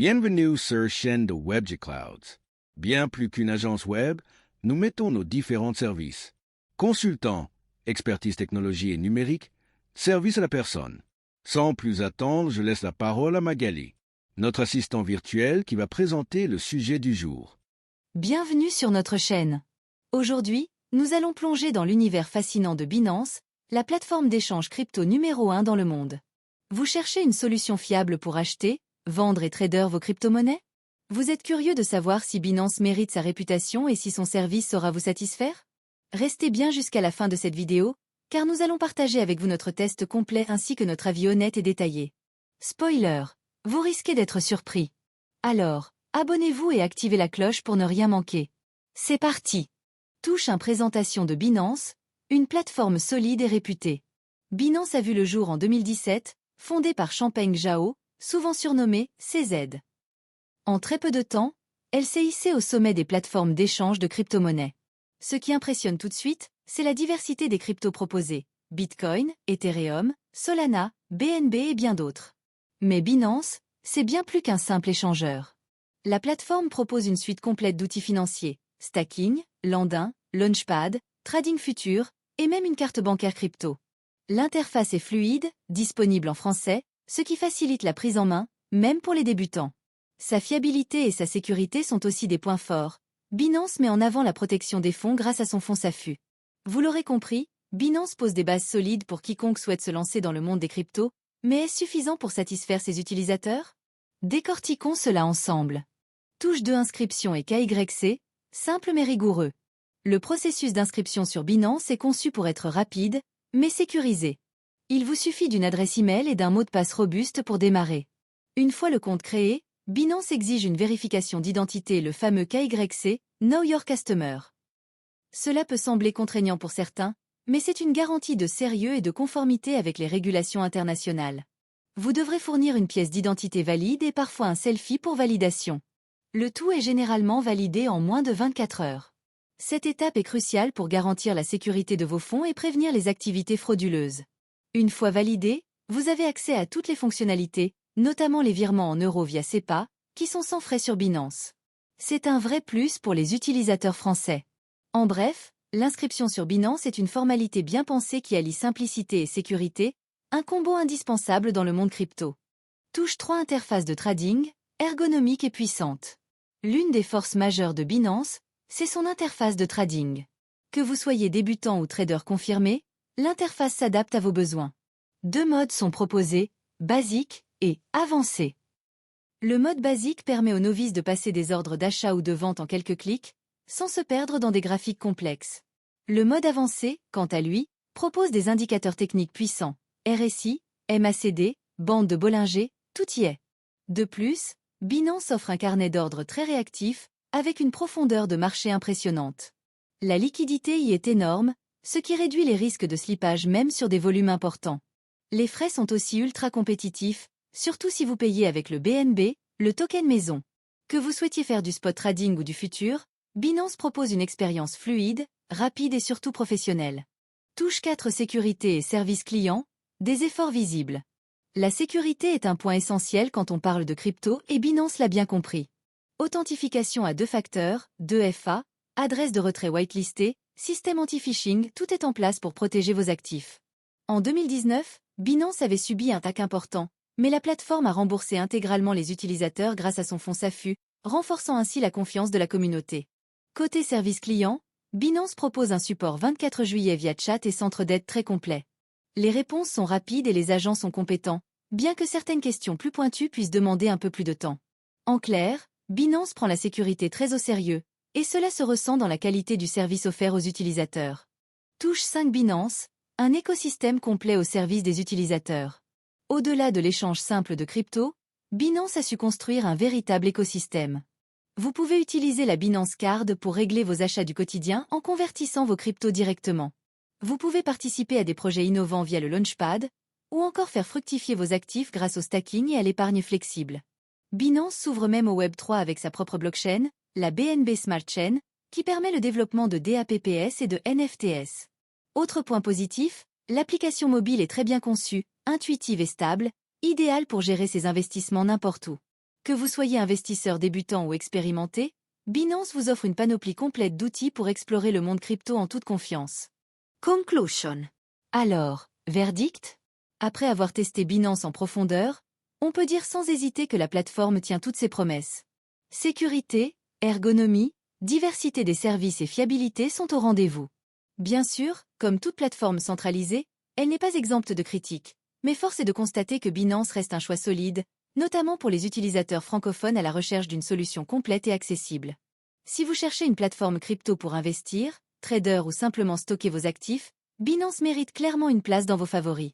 Bienvenue sur chaîne de WebGClouds. Bien plus qu'une agence web, nous mettons nos différents services. Consultant, expertise technologie et numérique, service à la personne. Sans plus attendre, je laisse la parole à Magali, notre assistant virtuel qui va présenter le sujet du jour. Bienvenue sur notre chaîne. Aujourd'hui, nous allons plonger dans l'univers fascinant de Binance, la plateforme d'échange crypto numéro 1 dans le monde. Vous cherchez une solution fiable pour acheter, vendre et trader vos crypto-monnaies? Vous êtes curieux de savoir si Binance mérite sa réputation et si son service saura vous satisfaire? Restez bien jusqu'à la fin de cette vidéo, car nous allons partager avec vous notre test complet ainsi que notre avis honnête et détaillé. Spoiler, vous risquez d'être surpris. Alors, abonnez-vous et activez la cloche pour ne rien manquer. C'est parti! Touche 1 présentation de Binance, une plateforme solide et réputée. Binance a vu le jour en 2017, fondée par Changpeng Zhao, souvent surnommée CZ. En très peu de temps, elle s'est hissée au sommet des plateformes d'échange de crypto-monnaies. Ce qui impressionne tout de suite, c'est la diversité des cryptos proposés, Bitcoin, Ethereum, Solana, BNB et bien d'autres. Mais Binance, c'est bien plus qu'un simple échangeur. La plateforme propose une suite complète d'outils financiers, stacking, lending, launchpad, trading futur, et même une carte bancaire crypto. L'interface est fluide, disponible en français, ce qui facilite la prise en main, même pour les débutants. Sa fiabilité et sa sécurité sont aussi des points forts. Binance met en avant la protection des fonds grâce à son fonds SAFU. Vous l'aurez compris, Binance pose des bases solides pour quiconque souhaite se lancer dans le monde des cryptos, mais est-ce suffisant pour satisfaire ses utilisateurs? Décortiquons cela ensemble. Touche de inscription et KYC, simple mais rigoureux. Le processus d'inscription sur Binance est conçu pour être rapide, mais sécurisé. Il vous suffit d'une adresse email et d'un mot de passe robuste pour démarrer. Une fois le compte créé, Binance exige une vérification d'identité, le fameux KYC, Know Your Customer. Cela peut sembler contraignant pour certains, mais c'est une garantie de sérieux et de conformité avec les régulations internationales. Vous devrez fournir une pièce d'identité valide et parfois un selfie pour validation. Le tout est généralement validé en moins de 24 heures. Cette étape est cruciale pour garantir la sécurité de vos fonds et prévenir les activités frauduleuses. Une fois validé, vous avez accès à toutes les fonctionnalités, notamment les virements en euros via SEPA, qui sont sans frais sur Binance. C'est un vrai plus pour les utilisateurs français. En bref, l'inscription sur Binance est une formalité bien pensée qui allie simplicité et sécurité, un combo indispensable dans le monde crypto. Touche 3 interfaces de trading, ergonomique et puissante. L'une des forces majeures de Binance, c'est son interface de trading. Que vous soyez débutant ou trader confirmé, l'interface s'adapte à vos besoins. 2 modes sont proposés, basique et avancé. Le mode basique permet aux novices de passer des ordres d'achat ou de vente en quelques clics, sans se perdre dans des graphiques complexes. Le mode avancé, quant à lui, propose des indicateurs techniques puissants, RSI, MACD, bande de Bollinger, tout y est. De plus, Binance offre un carnet d'ordres très réactif, avec une profondeur de marché impressionnante. La liquidité y est énorme, ce qui réduit les risques de slippage même sur des volumes importants. Les frais sont aussi ultra compétitifs, surtout si vous payez avec le BNB, le token maison. Que vous souhaitiez faire du spot trading ou du futur, Binance propose une expérience fluide, rapide et surtout professionnelle. Touche 4 sécurité et service client, des efforts visibles. La sécurité est un point essentiel quand on parle de crypto et Binance l'a bien compris. Authentification à 2 facteurs, 2FA, adresse de retrait whitelistée, système anti-phishing, tout est en place pour protéger vos actifs. En 2019, Binance avait subi un hack important, mais la plateforme a remboursé intégralement les utilisateurs grâce à son fonds SAFU, renforçant ainsi la confiance de la communauté. Côté service client, Binance propose un support 24 juillet via chat et centre d'aide très complet. Les réponses sont rapides et les agents sont compétents, bien que certaines questions plus pointues puissent demander un peu plus de temps. En clair, Binance prend la sécurité très au sérieux, et cela se ressent dans la qualité du service offert aux utilisateurs. Touche 5 Binance, un écosystème complet au service des utilisateurs. Au-delà de l'échange simple de crypto, Binance a su construire un véritable écosystème. Vous pouvez utiliser la Binance Card pour régler vos achats du quotidien en convertissant vos cryptos directement. Vous pouvez participer à des projets innovants via le Launchpad, ou encore faire fructifier vos actifs grâce au stacking et à l'épargne flexible. Binance s'ouvre même au Web3 avec sa propre blockchain, la BNB Smart Chain, qui permet le développement de DApps et de NFTs. Autre point positif, l'application mobile est très bien conçue, intuitive et stable, idéale pour gérer ses investissements n'importe où. Que vous soyez investisseur débutant ou expérimenté, Binance vous offre une panoplie complète d'outils pour explorer le monde crypto en toute confiance. Conclusion. Alors, verdict? Après avoir testé Binance en profondeur, on peut dire sans hésiter que la plateforme tient toutes ses promesses. Sécurité, ergonomie, diversité des services et fiabilité sont au rendez-vous. Bien sûr, comme toute plateforme centralisée, elle n'est pas exempte de critiques, mais force est de constater que Binance reste un choix solide, notamment pour les utilisateurs francophones à la recherche d'une solution complète et accessible. Si vous cherchez une plateforme crypto pour investir, trader ou simplement stocker vos actifs, Binance mérite clairement une place dans vos favoris.